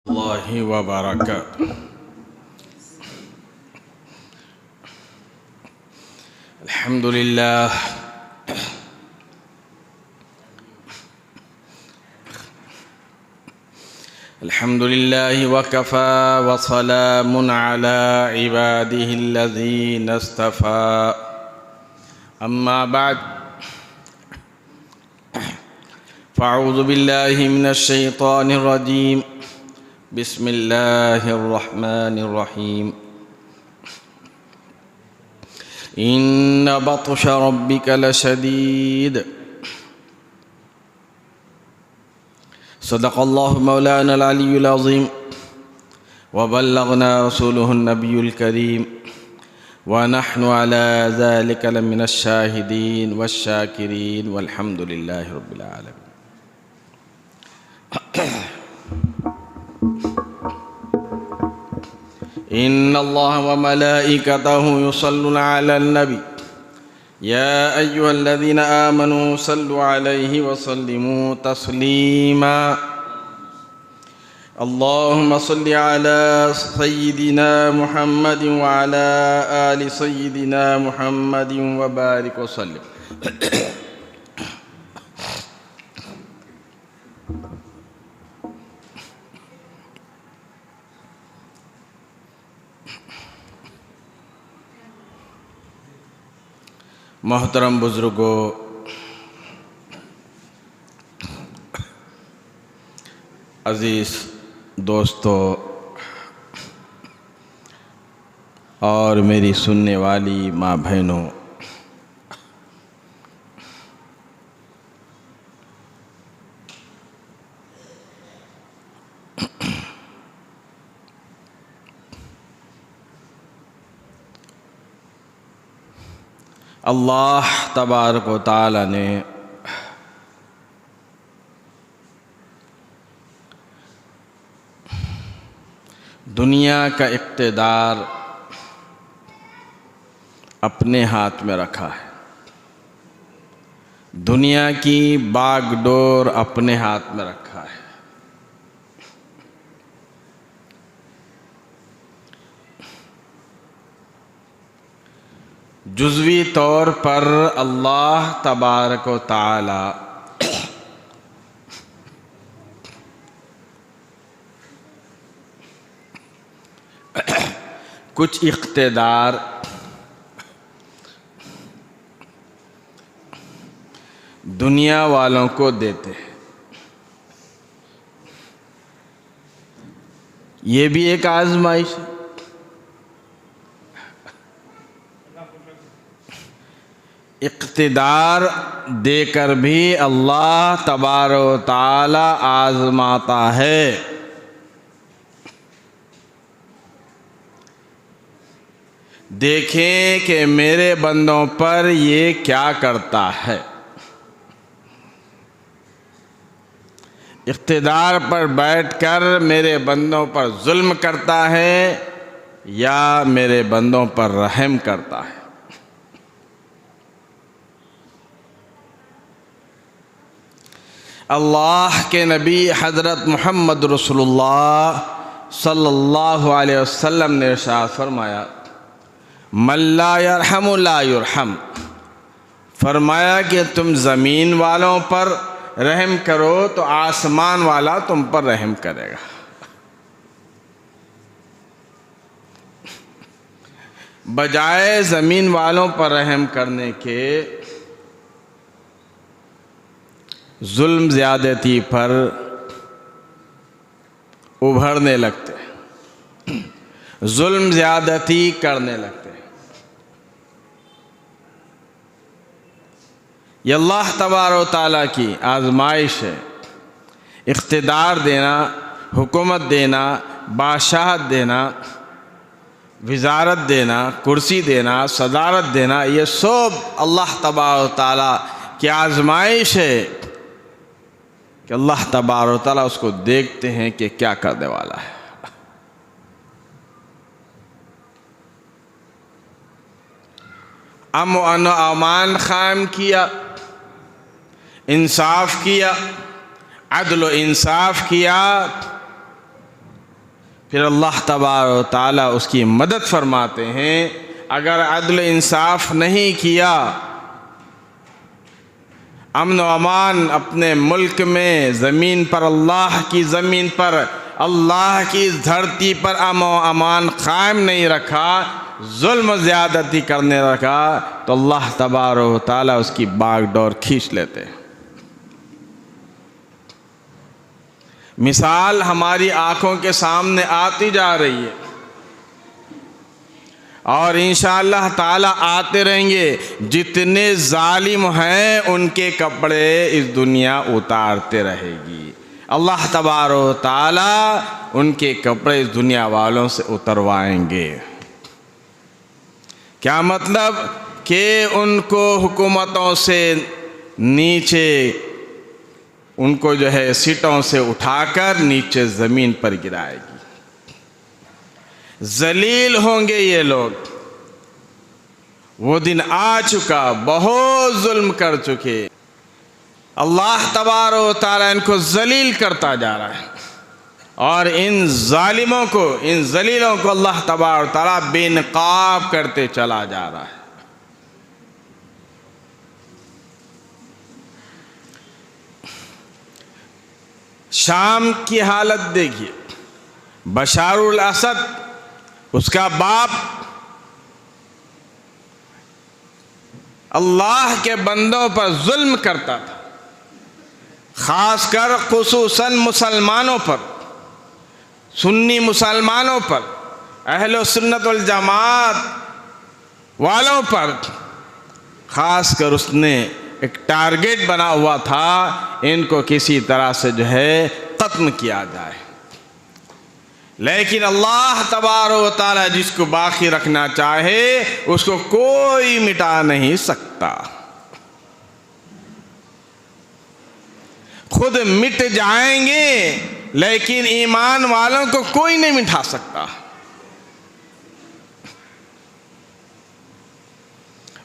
الله وبركاته. الحمد لله وكفى وسلام على عباده الذين اصطفى. أما بعد فأعوذ بالله من الشيطان الرجيم. بسم الله الرحمن الرحيم. إن بطش ربك لشديد. صدق الله مولانا العلي العظيم وبلغنا رسوله النبي الكريم ونحن على ذلك لمن الشاهدين والشاكرين والحمد لله رب العالمين. إن الله وملائكته يصلون على النبي يا أيها الذين آمنوا صلوا عليه وسلموا تسليما. اللهم صل على سيدنا محمد وعلى آل سيدنا محمد وبارك وسلم. محترم بزرگوں، عزیز دوستوں اور میری سننے والی ماں بہنوں، اللہ تبارک و تعالی نے دنیا کا اقتدار اپنے ہاتھ میں رکھا ہے، دنیا کی باغ ڈور اپنے ہاتھ میں رکھا ہے۔ جزوی طور پر اللہ تبارک و تعالی کچھ اقتدار دنیا والوں کو دیتے ہیں۔ یہ بھی ایک آزمائش ہے۔ اقتدار دے کر بھی اللہ تبارک و تعالی آزماتا ہے۔ دیکھیں کہ میرے بندوں پر یہ کیا کرتا ہے۔ اقتدار پر بیٹھ کر میرے بندوں پر ظلم کرتا ہے یا میرے بندوں پر رحم کرتا ہے۔ اللہ کے نبی حضرت محمد رسول اللہ صلی اللہ علیہ وسلم نے ارشاد فرمایا، من لا یرحم لا یرحم۔ فرمایا کہ تم زمین والوں پر رحم کرو تو آسمان والا تم پر رحم کرے گا۔ بجائے زمین والوں پر رحم کرنے کے ظلم زیادتی پر ابھرنے لگتے ہیں، ظلم زیادتی کرنے لگتے ہیں۔ یہ اللہ تبارک و تعالیٰ کی آزمائش ہے۔ اقتدار دینا، حکومت دینا، بادشاہت دینا، وزارت دینا، کرسی دینا، صدارت دینا، یہ سب اللہ تبارک و تعالیٰ کی آزمائش ہے کہ اللہ تبارک و تعالیٰ اس کو دیکھتے ہیں کہ کیا کرنے والا ہے۔ امن و امان قائم کیا، انصاف کیا، عدل و انصاف کیا پھر اللہ تبارک و تعالیٰ اس کی مدد فرماتے ہیں۔ اگر عدل انصاف نہیں کیا، امن و امان اپنے ملک میں، زمین پر، اللہ کی زمین پر، اللہ کی دھرتی پر امن و امان قائم نہیں رکھا، ظلم و زیادتی کرنے رکھا، تو اللہ تبارک و تعالیٰ اس کی باغ ڈور کھینچ لیتے۔ مثال ہماری آنکھوں کے سامنے آتی جا رہی ہے، اور انشاءاللہ تعالیٰ آتے رہیں گے۔ جتنے ظالم ہیں ان کے کپڑے اس دنیا اتارتے رہے گی، اللہ تبارک و تعالیٰ ان کے کپڑے اس دنیا والوں سے اتروائیں گے۔ کیا مطلب؟ کہ ان کو حکومتوں سے نیچے، ان کو جو ہے سیٹوں سے اٹھا کر نیچے زمین پر گرائے گی۔ ذلیل ہوں گے یہ لوگ۔ وہ دن آ چکا، بہت ظلم کر چکے، اللہ تبارک و تعالیٰ ان کو ذلیل کرتا جا رہا ہے، اور ان ظالموں کو، ان ذلیلوں کو اللہ تبارک و تعالیٰ بے نقاب کرتے چلا جا رہا ہے۔ شام کی حالت دیکھیے، بشار الاسد، اس کا باپ اللہ کے بندوں پر ظلم کرتا تھا، خاص کر خصوصاً مسلمانوں پر، سنی مسلمانوں پر، اہل سنت والجماعت والوں پر خاص کر اس نے ایک ٹارگیٹ بنا ہوا تھا، ان کو کسی طرح سے جو ہے ختم کیا جائے۔ لیکن اللہ تبارک و تعالیٰ جس کو باقی رکھنا چاہے اس کو کوئی مٹا نہیں سکتا۔ خود مٹ جائیں گے لیکن ایمان والوں کو کوئی نہیں مٹا سکتا۔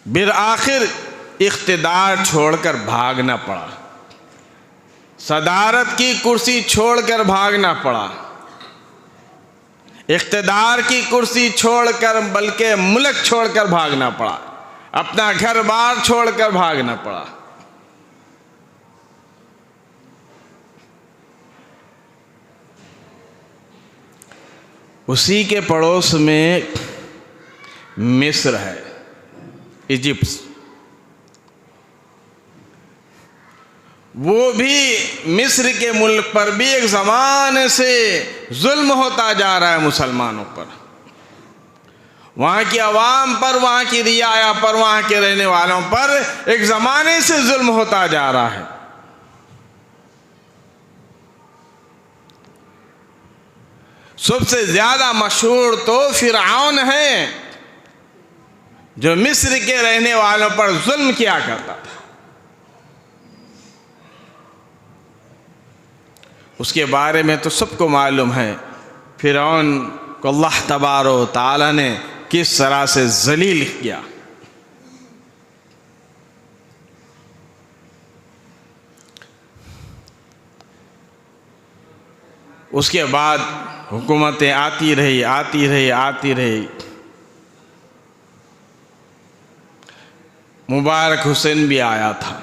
بالآخر اقتدار چھوڑ کر بھاگنا پڑا، صدارت کی کرسی چھوڑ کر بھاگنا پڑا، اقتدار کی کرسی چھوڑ کر بلکہ ملک چھوڑ کر بھاگنا پڑا، اپنا گھر بار چھوڑ کر بھاگنا پڑا۔ اسی کے پڑوس میں مصر ہے، ایجپٹ، وہ بھی مصر کے ملک پر بھی ایک زمانے سے ظلم ہوتا جا رہا ہے مسلمانوں پر، وہاں کی عوام پر، وہاں کی رعایا پر، وہاں کے رہنے والوں پر ایک زمانے سے ظلم ہوتا جا رہا ہے۔ سب سے زیادہ مشہور تو فرعون ہے جو مصر کے رہنے والوں پر ظلم کیا کرتا تھا۔ اس کے بارے میں تو سب کو معلوم ہے، فرعون کو اللہ تبارک و تعالیٰ نے کس طرح سے ذلیل کیا۔ اس کے بعد حکومتیں آتی رہی، مبارک حسین بھی آیا تھا،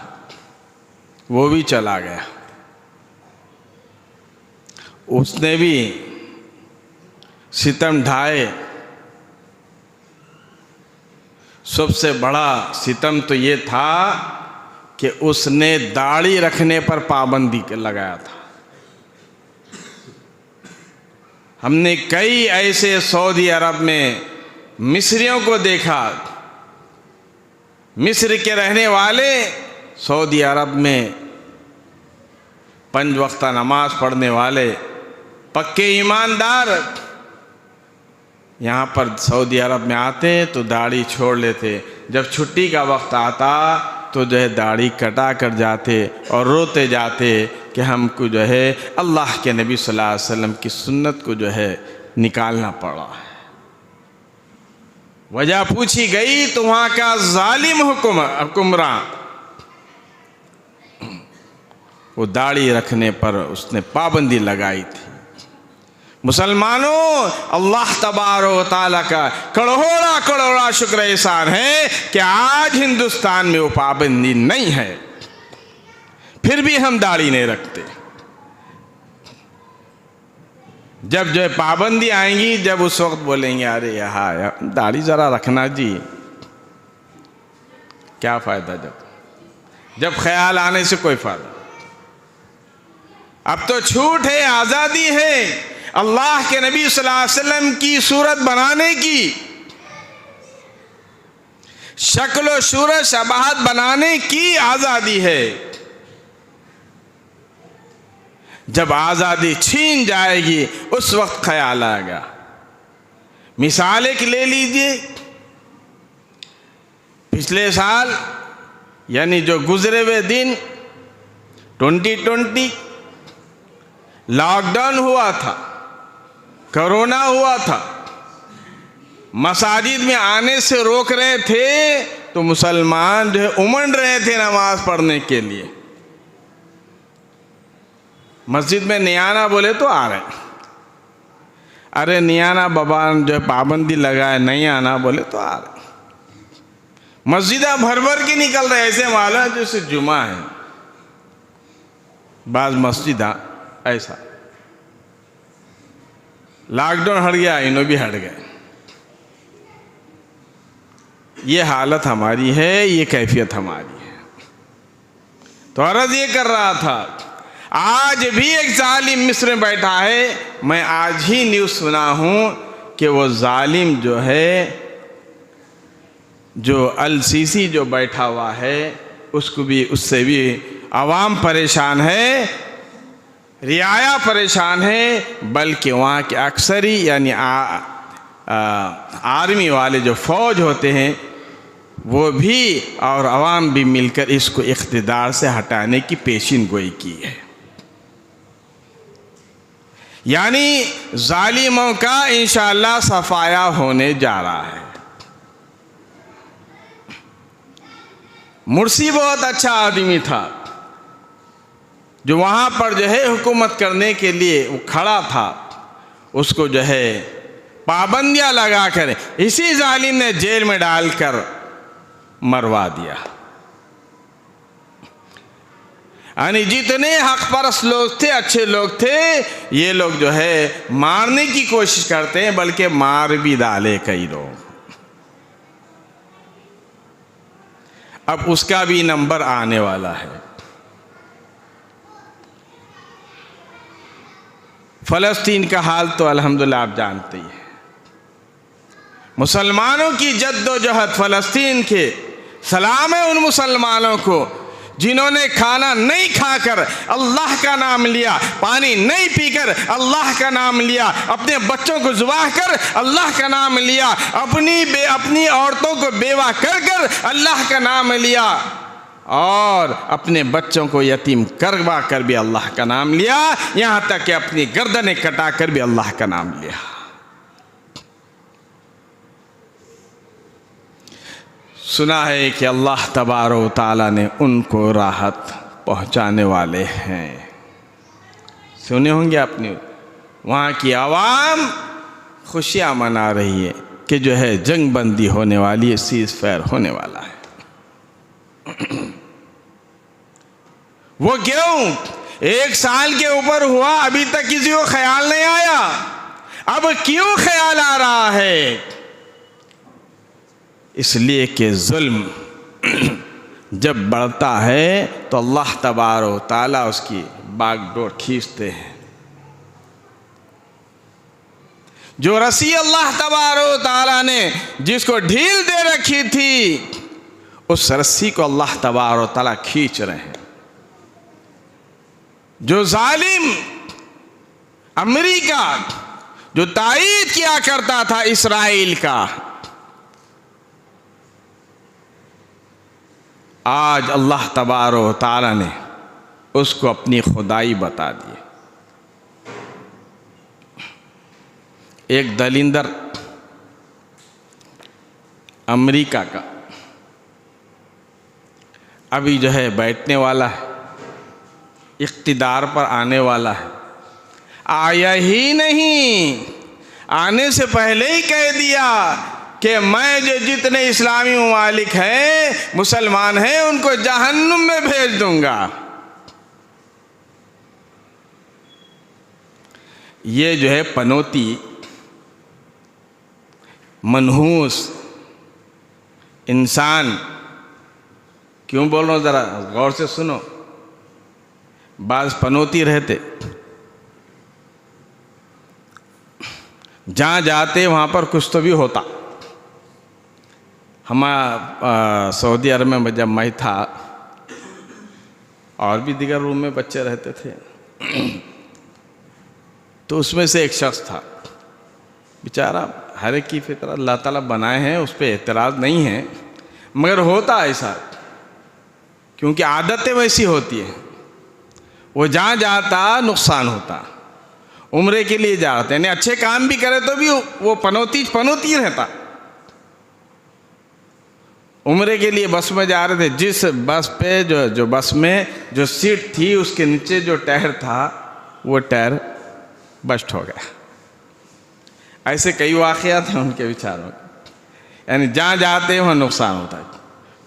وہ بھی چلا گیا، اس نے بھی ستم ڈھائے۔ سب سے بڑا ستم تو یہ تھا کہ اس نے داڑھی رکھنے پر پابندی لگایا تھا۔ ہم نے کئی ایسے سعودی عرب میں مصریوں کو دیکھا، مصر کے رہنے والے سعودی عرب میں 5 وقتہ نماز پڑھنے والے پکے ایماندار یہاں پر سعودی عرب میں آتے تو داڑھی چھوڑ لیتے، جب چھٹی کا وقت آتا تو جو ہے داڑھی کٹا کر جاتے اور روتے جاتے کہ ہم کو جو ہے اللہ کے نبی صلی اللہ علیہ وسلم کی سنت کو جو ہے نکالنا پڑا ہے۔ وجہ پوچھی گئی تو وہاں کا ظالم حکمراں وہ داڑھی رکھنے پر اس نے پابندی لگائی تھی۔ مسلمانوں، اللہ تبارک و تعالیٰ کا کروڑا کروڑا شکر احسان ہے کہ آج ہندوستان میں وہ پابندی نہیں ہے، پھر بھی ہم داڑھی نہیں رکھتے۔ جب جو پابندی آئیں گی، جب اس وقت بولیں گے ارے یہاں داڑھی ذرا رکھنا جی، کیا فائدہ؟ جب خیال آنے سے کوئی فائدہ۔ اب تو چھوٹ ہے، آزادی ہے، اللہ کے نبی صلی اللہ علیہ وسلم کی صورت بنانے کی، شکل و صورت شباہت بنانے کی آزادی ہے۔ جب آزادی چھین جائے گی اس وقت خیال آئے گا۔ مثال ایک لے لیجئے، پچھلے سال یعنی جو گزرے ہوئے دن 2020 لاک ڈاؤن ہوا تھا، کرونا ہوا تھا، مساجد میں آنے سے روک رہے تھے تو مسلمان جو ہے امنڈ رہے تھے نماز پڑھنے کے لیے۔ مسجد میں نہیں آنا بولے تو آ رہے، ارے نہیں آنا بابا جو پابندی لگائے، نہیں آنا بولے تو آ رہے۔ مسجدہ بھر بھر کے نکل رہے، ایسے معلوم ہے جیسے جمعہ ہے۔ بعض مسجدہ ایسا لاک ڈاؤن ہٹ گیا، انہوں بھی ہٹ گئے۔ یہ حالت ہماری ہے، یہ کیفیت ہماری ہے۔ تو عرض یہ کر رہا تھا، آج بھی ایک ظالم مصر میں بیٹھا ہے۔ میں آج ہی نیوز سنا ہوں کہ وہ ظالم جو ہے، جو السیسی جو بیٹھا ہوا ہے، اس سے بھی عوام پریشان ہے، رعایا پریشان ہے، بلکہ وہاں کے اکثری یعنی آرمی والے جو فوج ہوتے ہیں وہ بھی اور عوام بھی مل کر اس کو اقتدار سے ہٹانے کی پیشین گوئی کی ہے۔ یعنی ظالموں کا انشاءاللہ صفایا ہونے جا رہا ہے۔ مرسی بہت اچھا آدمی تھا، جو وہاں پر جو ہے حکومت کرنے کے لیے وہ کھڑا تھا، اس کو جو ہے پابندیاں لگا کر اسی ظالم نے جیل میں ڈال کر مروا دیا۔ یعنی جتنے حق پرست لوگ تھے، اچھے لوگ تھے، یہ لوگ جو ہے مارنے کی کوشش کرتے ہیں، بلکہ مار بھی ڈالے کئی لوگ۔ اب اس کا بھی نمبر آنے والا ہے۔ فلسطین کا حال تو الحمدللہ آپ جانتے ہی ہیں۔ مسلمانوں کی جد و جہد، فلسطین کے سلام ہے ان مسلمانوں کو جنہوں نے کھانا نہیں کھا کر اللہ کا نام لیا، پانی نہیں پی کر اللہ کا نام لیا، اپنے بچوں کو ذبح کر اللہ کا نام لیا، اپنی عورتوں کو بیوہ کر کر اللہ کا نام لیا، اور اپنے بچوں کو یتیم کروا کر بھی اللہ کا نام لیا، یہاں تک کہ اپنی گردنیں کٹا کر بھی اللہ کا نام لیا۔ سنا ہے کہ اللہ تبارک و تعالیٰ نے ان کو راحت پہنچانے والے ہیں۔ سنے ہوں گے آپ نے، وہاں کی عوام خوشیاں منا رہی ہے کہ جو ہے جنگ بندی ہونے والی ہے، سیز فائر ہونے والا ہے۔ وہ کیوں؟ 1 سال کے اوپر ہوا، ابھی تک کسی کو خیال نہیں آیا۔ اب کیوں خیال آ رہا ہے؟ اس لیے کہ ظلم جب بڑھتا ہے تو اللہ تبارک و تعالیٰ اس کی باغ ڈور کھینچتے ہیں۔ جو رسی اللہ تبارک و تعالیٰ نے جس کو ڈھیل دے رکھی تھی، اس رسی کو اللہ تبارک و تعالیٰ کھینچ رہے ہیں۔ جو ظالم امریکہ جو تائید کیا کرتا تھا اسرائیل کا، آج اللہ تبارک و تعالیٰ نے اس کو اپنی خدائی بتا دی۔ ایک دلندر امریکہ کا ابھی جو ہے بیٹھنے والا ہے، اقتدار پر آنے والا ہے۔ آیا ہی نہیں، آنے سے پہلے ہی کہہ دیا کہ میں جو جتنے اسلامی ممالک ہیں مسلمان ہیں ان کو جہنم میں بھیج دوں گا۔ یہ جو ہے پنوتی منحوس انسان، کیوں بول رہا ہوں ذرا غور سے سنو، بعض پنوتی رہتے جہاں جاتے وہاں پر کچھ تو بھی ہوتا۔ ہمارا سعودی عرب میں جب میں تھا اور بھی دیگر روم میں بچے رہتے تھے تو اس میں سے ایک شخص تھا، بیچارہ ہر ایک کی فطرت اللہ تعالیٰ بنائے ہیں، اس پہ اعتراض نہیں ہے، مگر ہوتا ایسا کیونکہ عادتیں ویسی ہوتی ہیں، وہ جہاں جاتا نقصان ہوتا۔ عمرے کے لیے جاتے یعنی اچھے کام بھی کرے تو بھی وہ پنوتی رہتا۔ عمرے کے لیے بس میں جا رہے تھے، جس بس پہ جو بس میں جو سیٹ تھی اس کے نیچے جو ٹائر تھا وہ ٹائر بسٹ ہو گیا۔ ایسے کئی واقعات ہیں ان کے بیچاروں کے، یعنی جہاں جاتے وہاں نقصان ہوتا ہے۔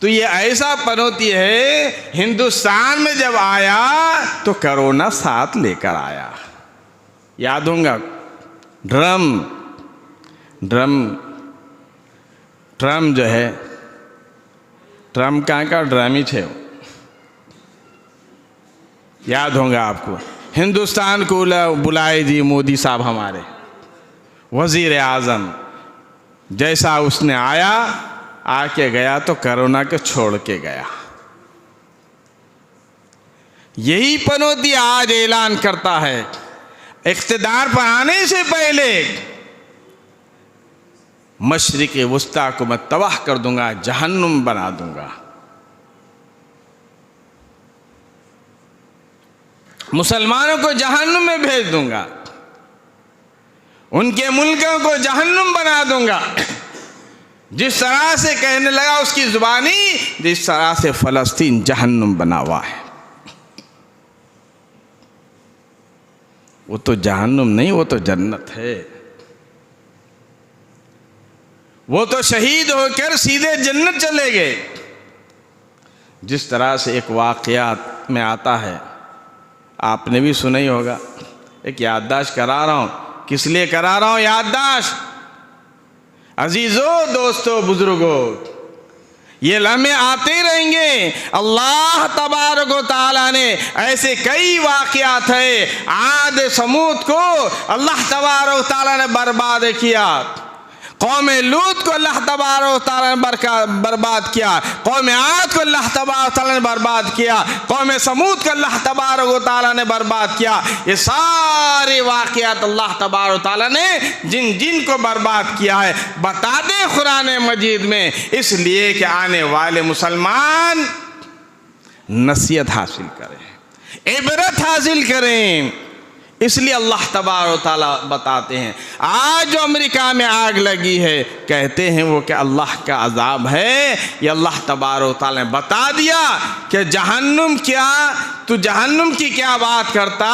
تو یہ ایسا پنوتی ہے، ہندوستان میں جب آیا تو کرونا ساتھ لے کر آیا۔ یاد ہوں گا ڈرم جو ہے، ٹرمپ کہاں کا ڈرامی تھے، یاد ہوں گا آپ کو۔ ہندوستان کو بلائے جی مودی صاحب ہمارے وزیر اعظم، جیسا اس نے آیا آ کے گیا تو کرونا کے چھوڑ کے گیا۔ یہی پنوتی آج اعلان کرتا ہے اقتدار پر آنے سے پہلے مشرق وسطیٰ کو میں تباہ کر دوں گا، جہنم بنا دوں گا، مسلمانوں کو جہنم میں بھیج دوں گا، ان کے ملکوں کو جہنم بنا دوں گا۔ جس طرح سے کہنے لگا اس کی زبانی، جس طرح سے فلسطین جہنم بنا ہوا ہے۔ وہ تو جہنم نہیں، وہ تو جنت ہے۔ وہ تو شہید ہو کر سیدھے جنت چلے گئے۔ جس طرح سے ایک واقعات میں آتا ہے، آپ نے بھی سنا ہی ہوگا، ایک یادداشت کرا رہا ہوں۔ کس لیے کرا رہا ہوں یادداشت؟ عزیزو، دوستو، بزرگو، یہ لمحے آتے رہیں گے۔ اللہ تبارک و تعالیٰ نے ایسے کئی واقعات ہیں، عاد سمود کو اللہ تبارک و تعالیٰ نے برباد کیا، قوم لوط کو اللہ تبارک و تعالیٰ نے برباد کیا، قوم عاد کو اللہ تبارک و تعالیٰ نے برباد کیا، قوم سمود کو اللہ تبارک و تعالیٰ نے برباد کیا۔ یہ سارے واقعات اللہ تبارک و تعالیٰ نے جن کو برباد کیا ہے بتا دے قرآن مجید میں، اس لیے کہ آنے والے مسلمان نصیحت حاصل کریں، عبرت حاصل کریں۔ اس لیے اللہ تبارک و تعالیٰ بتاتے ہیں، آج جو امریکہ میں آگ لگی ہے کہتے ہیں وہ کہ اللہ کا عذاب ہے۔ یہ اللہ تبارک و تعالیٰ نے بتا دیا کہ جہنم کیا، تو جہنم کی کیا بات کرتا؟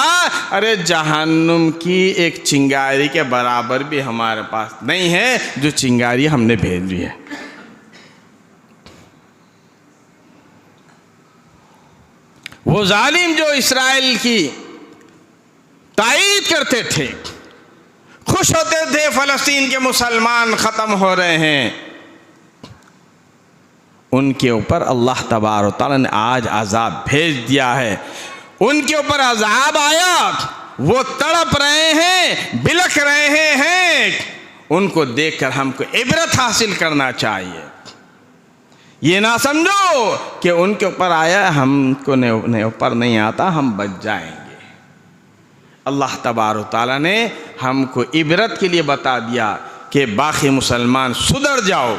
ارے جہنم کی ایک چنگاری کے برابر بھی ہمارے پاس نہیں ہے جو چنگاری ہم نے بھیجی ہے۔ وہ ظالم جو اسرائیل کی تائید کرتے تھے، خوش ہوتے تھے فلسطین کے مسلمان ختم ہو رہے ہیں، ان کے اوپر اللہ تبارک و تعالیٰ نے آج عذاب بھیج دیا ہے۔ ان کے اوپر عذاب آیا، وہ تڑپ رہے ہیں، بلک رہے ہیں۔ ان کو دیکھ کر ہم کو عبرت حاصل کرنا چاہیے۔ یہ نہ سمجھو کہ ان کے اوپر آیا ہم کو اوپر نہیں آتا، ہم بچ جائیں گے۔ اللہ تبارک و تعالیٰ نے ہم کو عبرت کے لیے بتا دیا کہ باقی مسلمان سدھر جاؤ،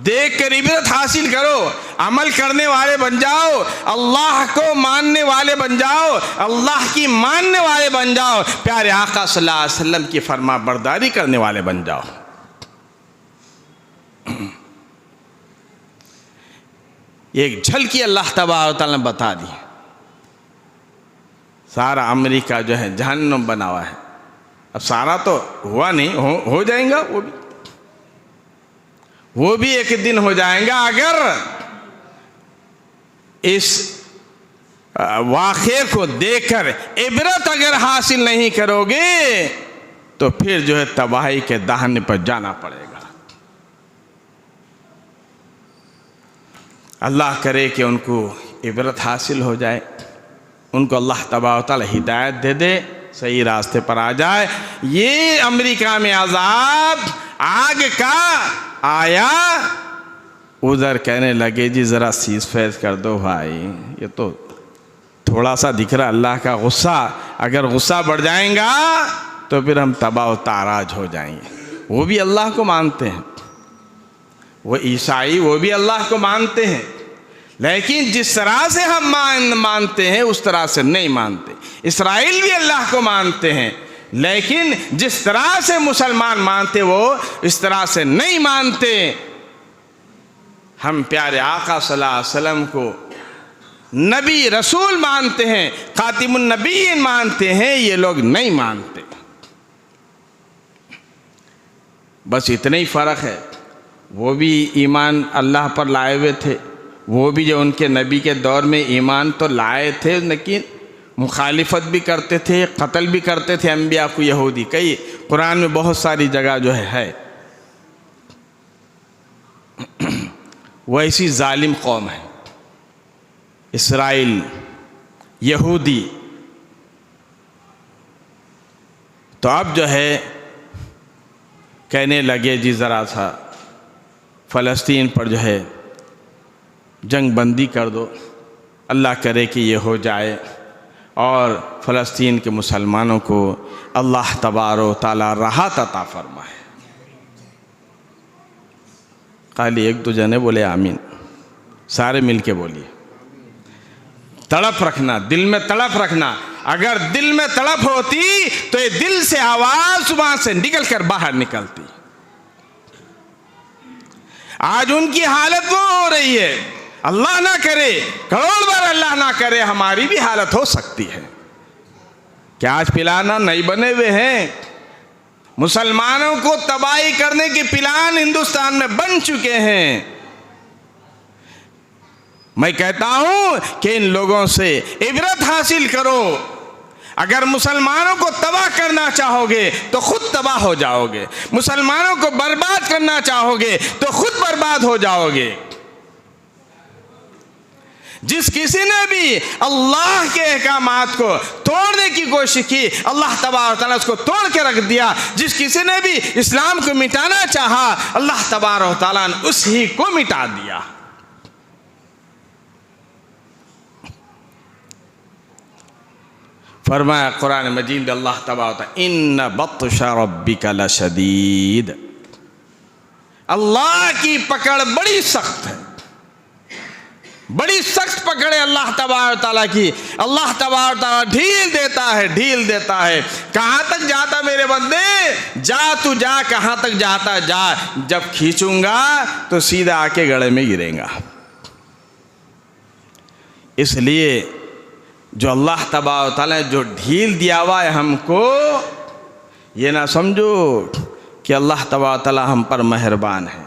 دیکھ کر عبرت حاصل کرو، عمل کرنے والے بن جاؤ، اللہ کو ماننے والے بن جاؤ، اللہ کی ماننے والے بن جاؤ، پیارے آقا صلی اللہ علیہ وسلم کی فرما برداری کرنے والے بن جاؤ۔ ایک جھلکی اللہ تبارک و تعالیٰ نے بتا دی، سارا امریکہ جو ہے جہنم بنا ہوا ہے، اب سارا تو ہوا نہیں، ہو جائیں گا وہ بھی ایک دن ہو جائیں گا۔ اگر اس واقعے کو دیکھ کر عبرت اگر حاصل نہیں کرو گے تو پھر جو ہے تباہی کے دہانے پر جانا پڑے گا۔ اللہ کرے کہ ان کو عبرت حاصل ہو جائے، ان کو اللہ تبارک و تعالی ہدایت دے دے، صحیح راستے پر آ جائے۔ یہ امریکہ میں عذاب آگ کا آیا، ادھر کہنے لگے جی ذرا سیز فیض کر دو بھائی، یہ تو تھوڑا سا دکھ رہا اللہ کا غصہ، اگر غصہ بڑھ جائیں گا تو پھر ہم تباہ و تاراج ہو جائیں گے۔ وہ بھی اللہ کو مانتے ہیں، وہ عیسائی وہ بھی اللہ کو مانتے ہیں، لیکن جس طرح سے ہم مانتے ہیں اس طرح سے نہیں مانتے۔ اسرائیل بھی اللہ کو مانتے ہیں، لیکن جس طرح سے مسلمان مانتے وہ اس طرح سے نہیں مانتے۔ ہم پیارے آقا صلی اللہ علیہ وسلم کو نبی رسول مانتے ہیں، خاتم النبیین مانتے ہیں، یہ لوگ نہیں مانتے۔ بس اتنا ہی فرق ہے، وہ بھی ایمان اللہ پر لائے ہوئے تھے، وہ بھی جو ان کے نبی کے دور میں ایمان تو لائے تھے، لیکن مخالفت بھی کرتے تھے، قتل بھی کرتے تھے انبیاء کو یہودی۔ کئی قرآن میں بہت ساری جگہ جو ہے وہ ایسی ظالم قوم ہے اسرائیل، یہودی۔ تو اب جو ہے کہنے لگے جی ذرا سا فلسطین پر جو ہے جنگ بندی کر دو، اللہ کرے کہ یہ ہو جائے اور فلسطین کے مسلمانوں کو اللہ تبارک و تعالی راحت عطا فرمائے۔ خالی ایک دو جنے بولے آمین، سارے مل کے بولیے۔ تڑپ رکھنا، دل میں تڑپ رکھنا، اگر دل میں تڑپ ہوتی تو یہ دل سے آواز وہاں سے نکل کر باہر نکلتی۔ آج ان کی حالت وہ ہو رہی ہے، اللہ نہ کرے، کروڑ بار اللہ نہ کرے ہماری بھی حالت ہو سکتی ہے کہ آج پلانا نہیں بنے ہوئے ہیں، مسلمانوں کو تباہی کرنے کے پلان ہندوستان میں بن چکے ہیں۔ میں کہتا ہوں کہ ان لوگوں سے عبرت حاصل کرو، اگر مسلمانوں کو تباہ کرنا چاہو گے تو خود تباہ ہو جاؤ گے، مسلمانوں کو برباد کرنا چاہو گے تو خود برباد ہو جاؤ گے۔ جس کسی نے بھی اللہ کے احکامات کو توڑنے کی کوشش کی، اللہ تبارک و تعالیٰ اس کو توڑ کے رکھ دیا۔ جس کسی نے بھی اسلام کو مٹانا چاہا، اللہ تبارک و تعالیٰ نے اسی کو مٹا دیا۔ فرمایا قرآن مجید اللہ تبارک و تعالیٰ ان بطش ربک لشدید، اللہ کی پکڑ بڑی سخت ہے، بڑی سخت پکڑ ہے اللہ تبارک و تعالیٰ کی۔ اللہ تبارک و تعالیٰ ڈھیل دیتا ہے۔ کہاں تک جاتا میرے بندے؟ جا تو جا، کہاں تک جاتا جا، جب کھینچوں گا تو سیدھا آ کے گڑے میں گرے گا۔ اس لیے جو اللہ تبارک و تعالیٰ نے جو ڈھیل دیا ہوا ہے ہم کو، یہ نہ سمجھو کہ اللہ تبارک و تعالیٰ ہم پر مہربان ہے،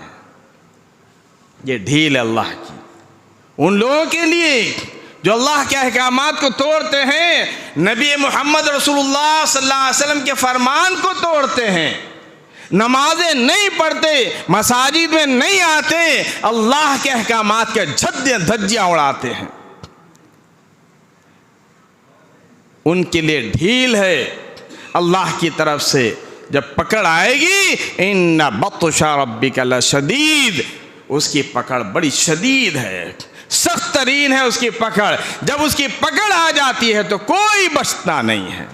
یہ ڈھیل ہے اللہ کی ان لوگوں کے لیے جو اللہ کے احکامات کو توڑتے ہیں، نبی محمد رسول اللہ صلی اللہ علیہ وسلم کے فرمان کو توڑتے ہیں، نمازیں نہیں پڑھتے، مساجد میں نہیں آتے، اللہ کے احکامات کے دھجیاں اڑاتے ہیں، ان کے لیے ڈھیل ہے اللہ کی طرف سے۔ جب پکڑ آئے گی ان بطش ربک لشدید، اس کی پکڑ بڑی شدید ہے، سخت ترین ہے اس کی پکڑ۔ جب اس کی پکڑ آ جاتی ہے تو کوئی بچتا نہیں ہے۔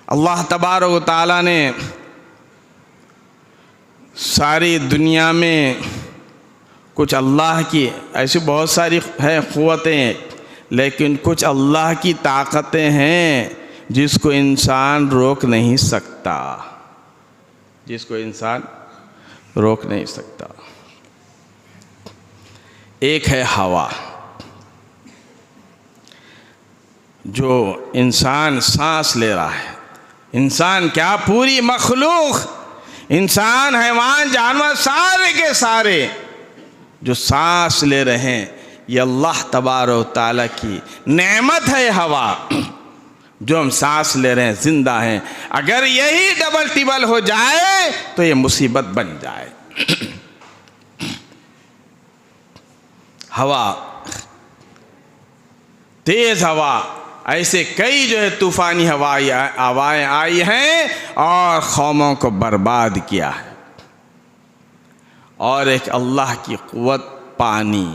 اللہ تبارک و تعالیٰ نے ساری دنیا میں کچھ اللہ کی ایسی بہت ساری ہے قوتیں، لیکن کچھ اللہ کی طاقتیں ہیں جس کو انسان روک نہیں سکتا، جس کو انسان روک نہیں سکتا۔ ایک ہے ہوا، جو انسان سانس لے رہا ہے، انسان کیا پوری مخلوق، انسان، حیوان، جانور، سارے کے سارے جو سانس لے رہے ہیں، یہ اللہ تبارک و تعالیٰ کی نعمت ہے۔ ہوا جو ہم سانس لے رہے ہیں، زندہ ہیں، اگر یہی ڈبل ٹیبل ہو جائے تو یہ مصیبت بن جائے۔ ہوا، تیز ہوا، ایسے کئی جو ہے طوفانی ہوائیں آئی ہیں اور قوموں کو برباد کیا ہے۔ اور ایک اللہ کی قوت، پانی،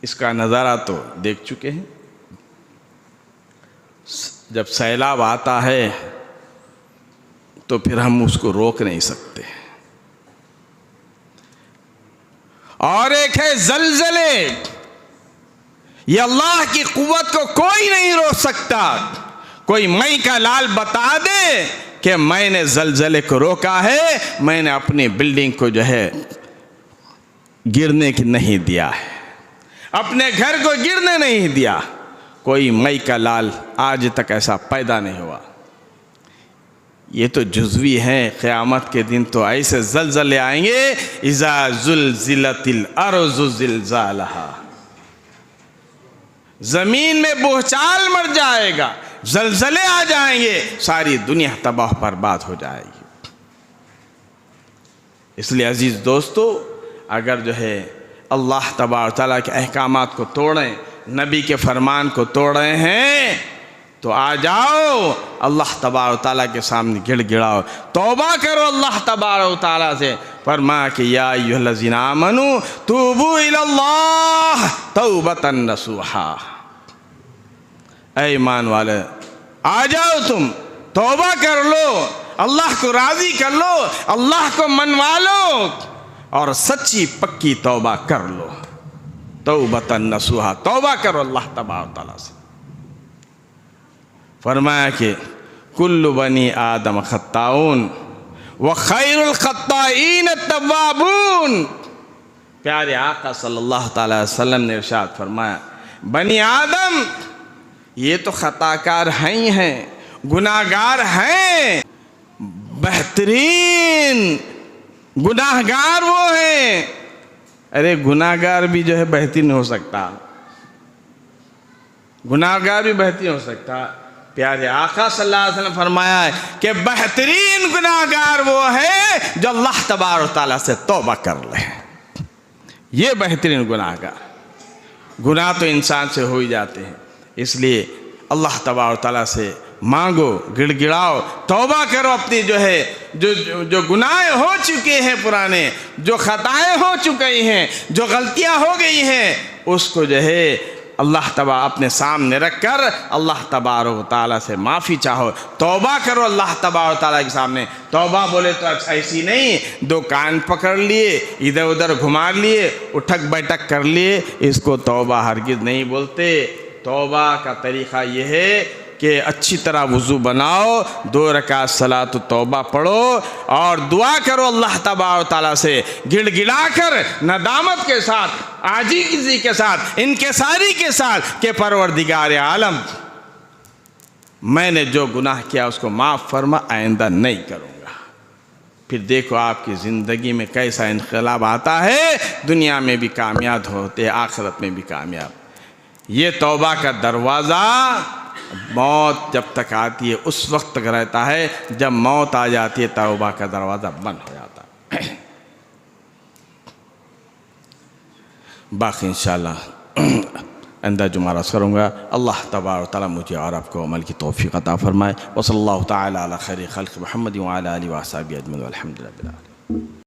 اس کا نظارہ تو دیکھ چکے ہیں۔ جب سیلاب آتا ہے تو پھر ہم اس کو روک نہیں سکتے۔ اور ایک ہے زلزلے، یہ اللہ کی قوت کو کوئی نہیں روک سکتا۔ کوئی مئی کا لال بتا دے کہ میں نے زلزلے کو روکا ہے، میں نے اپنی بلڈنگ کو جو ہے گرنے کی نہیں دیا ہے، اپنے گھر کو گرنے نہیں دیا۔ کوئی مئی کا لال آج تک ایسا پیدا نہیں ہوا۔ یہ تو جزوی ہیں، قیامت کے دن تو ایسے زلزلے آئیں گے، اذا زلزلت الارض زلزالہا، زمین میں بہچال مر جائے گا، زلزلے آ جائیں گے، ساری دنیا تباہ برباد ہو جائے گی۔ اس لیے عزیز دوستو، اگر جو ہے اللہ تبارک و تعالیٰ کے احکامات کو توڑیں، نبی کے فرمان کو توڑ رہے ہیں، تو آ جاؤ اللہ تبارک و تعالیٰ کے سامنے گڑ گڑاؤ، توبہ کرو اللہ تبارک و تعالیٰ سے۔ فرمایا کہ یا ایھا الذین آمنوا توبوا الی اللہ توبۃ نصوحا، اے ایمان والے آ جاؤ، تم توبہ کر لو، اللہ کو راضی کر لو، اللہ کو منوا لو، اور سچی پکی توبہ کر لو۔ توبۃ نصوحا، توبہ کرو اللہ تبارک و تعالیٰ سے۔ فرمایا کہ کل بنی آدم خطاؤن وخیر الخطائین التوابون۔ پیارے آقا صلی اللہ تعالی وسلم نے ارشاد فرمایا، بنی آدم یہ تو خطا کار ہیں، گناہ گار ہیں، بہترین گناہ گار وہ ہیں۔ ارے گناہ گار بھی جو ہے بہترین ہو سکتا، گناہ گار بھی بہترین ہو سکتا۔ پیارے آقا صلی اللہ علیہ وسلم فرمایا ہے کہ بہترین گناہ گار وہ ہے جو اللہ تبارک و تعالیٰ سے توبہ کر لے، یہ بہترین گناہ گار۔ گناہ تو انسان سے ہو ہی جاتے ہیں، اس لیے اللہ تبارک و تعالیٰ سے مانگو، گڑ گڑاؤ، توبہ کرو، اپنی جو ہے جو گناہ ہو چکے ہیں پرانے، جو خطائیں ہو چکی ہیں، جو غلطیاں ہو گئی ہیں، اس کو جو ہے اللہ تبارک اپنے سامنے رکھ کر اللہ تبارک و تعالیٰ سے معافی چاہو، توبہ کرو اللہ تبارک و تعالیٰ کے سامنے۔ توبہ بولے تو ایسی نہیں دو کان پکڑ لیے، ادھر ادھر گھما لیے، اٹھک بیٹھک کر لیے، اس کو توبہ ہرگز نہیں بولتے۔ توبہ کا طریقہ یہ ہے کہ اچھی طرح وضو بناؤ، 2 رکعت صلاۃ توبہ پڑھو اور دعا کرو اللہ تبارک و تعالیٰ سے، گڑ گڑا کر ندامت کے ساتھ، عاجزی کے ساتھ، انکساری کے ساتھ کہ پروردگار عالم میں نے جو گناہ کیا اس کو معاف فرما، آئندہ نہیں کروں گا۔ پھر دیکھو آپ کی زندگی میں کیسا انقلاب آتا ہے، دنیا میں بھی کامیاب ہوتے، آخرت میں بھی کامیاب۔ یہ توبہ کا دروازہ موت جب تک آتی ہے اس وقت تک رہتا ہے، جب موت آ جاتی ہے توبہ کا دروازہ بند ہو جاتا ہے۔ باقی انشاءاللہ آئندہ جمعہ عرض کروں گا۔ اللہ تبارک و تعالیٰ مجھے اور آپ کو عمل کی توفیق عطا فرمائے۔ وصلی اللہ تعالیٰ علی خیر خلق محمد وعلی آلہ وصحبہ اجمعین والحمد للہ رب العالمین۔